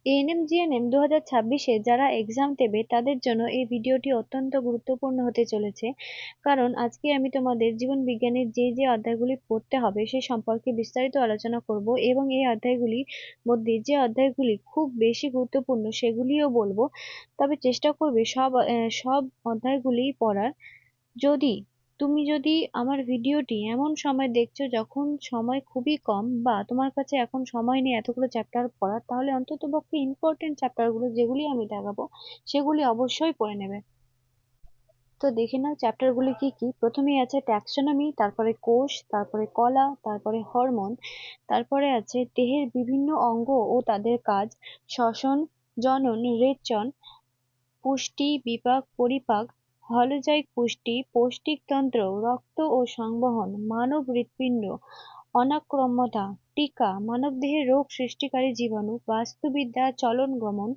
ANM-GNM 2026-এ যারা exam দেবে তাদের জন্য এই ভিডিওটি অত্যন্ত গুরুত্বপূর্ণ হতে চলেছে। কারণ আজকে আমি তোমাদের জীবন বিজ্ঞানের যে যে অধ্যায়গুলি পড়তে হবে সে সম্পর্কে বিস্তারিত আলোচনা করব এবং এই অধ্যায়গুলির মধ্যে যে অধ্যায়গুলি খুব বেশি গুরুত্বপূর্ণ সেগুলিও বলবো। তবে চেষ্টা করবে সব অধ্যায়গুলিই পড়ার। যদি আমার ভিডিওটি এমন সময় দেখছো যখন সময় খুবই কম বা তোমার কাছে এখন সময় নেই এতগুলো চ্যাপ্টার পড়ার, তাহলে অন্ততপক্ষে ইম্পর্টেন্ট চ্যাপ্টারগুলো যেগুলি আমি দেখাবো সেগুলি অবশ্যই পড়ে নেবে। তো দেখে নাও চ্যাপ্টারগুলি কি কি। প্রথমেই আছে ট্যাক্সোনমি, তারপরে কোষ, তারপরে কলা, তারপরে হরমোন, তারপরে আছে দেহের বিভিন্ন অঙ্গ ও তাদের কাজ, শ্বসন, জনন, রেচন, পুষ্টি, বিপাক, পরিপাক, হলজাইক পুষ্টি, পৌষ্টিকতন্ত্র, রক্ত ও সংবহন, মানব হৃৎপিণ্ড, অনাক্রম্যতা, টিকা, মানবদেহে রোগ সৃষ্টিকারী জীবাণু, বাস্তুবিদ্যা, চলন গমন,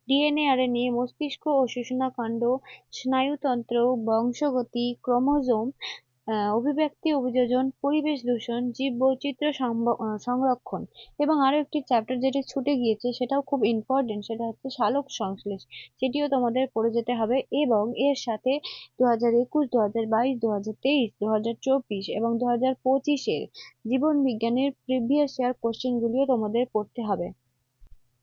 ডিএনএ আরএনএ, মস্তিষ্ক ও সুষুম্নাকাণ্ড, স্নায়ুতন্ত্র, বংশগতি, ক্রোমোজোম, অভিব্যক্তি, অভিযোজন, পরিবেশ দূষণ, জীববৈচিত্র্য সংরক্ষণ। এবং আরো একটি চ্যাপ্টার যেটি ছুটে গিয়েছে সেটাও খুব ইম্পর্টেন্ট, সেটা হচ্ছে সালোক সংশ্লেষ। সেটিও তোমাদের পড়ে যেতে হবে এবং এর সাথে 2021, 2022, 2023, 2024 এবং 2025-এর জীবন বিজ্ঞানের প্রিভিয়াস ইয়ার কোশ্চেন গুলিও তোমাদের পড়তে হবে।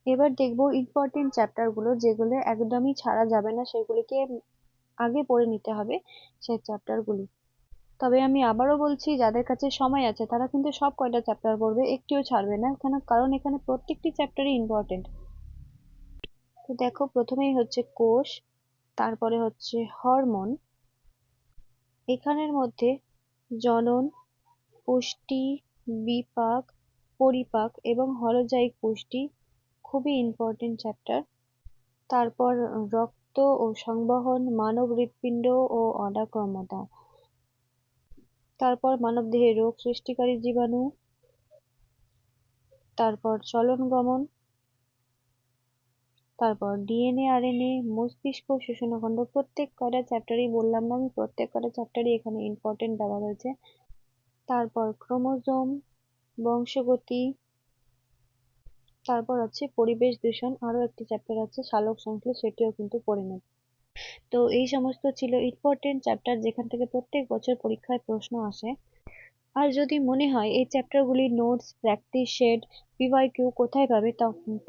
এবার দেখবো ইম্পর্টেন্ট চ্যাপ্টার গুলো যেগুলো একদমই ছাড়া যাবে না, সেগুলিকে আগে পড়ে নিতে হবে সেই চ্যাপ্টার গুলি। তবে আমি আবারও বলছি, যাদের কাছে সময় আছে তারা কিন্তু সব কয়টা চ্যাপ্টার পড়বে, একটিও ছাড়বে না, কারণ এখানে প্রত্যেকটি চ্যাপ্টারই ইম্পর্টেন্ট। তো দেখো, প্রথমেই হচ্ছে কোষ, তারপরে হচ্ছে হরমোন। এখানের মধ্যে জনন, পুষ্টি, বিপাক, পরিপাক এবং হলজাইক পুষ্টি খুবই ইম্পর্টেন্ট চ্যাপ্টার। তারপর রক্ত ও সংবহন, মানব হৃৎপিণ্ড ও অনাক্রম্যতা, তারপর মানবদেহে রোগ সৃষ্টিকারী জীবাণু, তারপর চলন গমন, তারপর ডিএনএ আরএনএ, মস্তিষ্ক, সুষুম্নাকাণ্ড। প্রত্যেক কয়টা চ্যাপ্টারই বললাম না আমি, প্রত্যেক কয়টা চ্যাপ্টারই এখানে ইম্পর্টেন্ট দেওয়া রয়েছে। তারপর ক্রোমোজোম, বংশগতি, তারপর আছে পরিবেশ দূষণ, আরো একটি চ্যাপ্টার আছে সালোক সংশ্লেষ, সেটিও কিন্তু পড়ে নেব। তো এই সমস্ত ছিল ইম্পর্টেন্ট চ্যাপ্টার যেখান থেকে প্রত্যেক বছর পরীক্ষায় প্রশ্ন আসে। আর যদি মনে হয় এই চ্যাপ্টারগুলির নোটস, প্র্যাকটিস শেড, পিওয়াইকিউ কোথায় পাবে,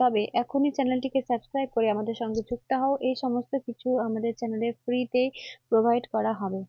তবে এখনই চ্যানেলটিকে সাবস্ক্রাইব করে আমাদের সঙ্গে যুক্ত হও। এই সমস্ত কিছু আমাদের চ্যানেলে ফ্রিতে প্রোভাইড করা হবে।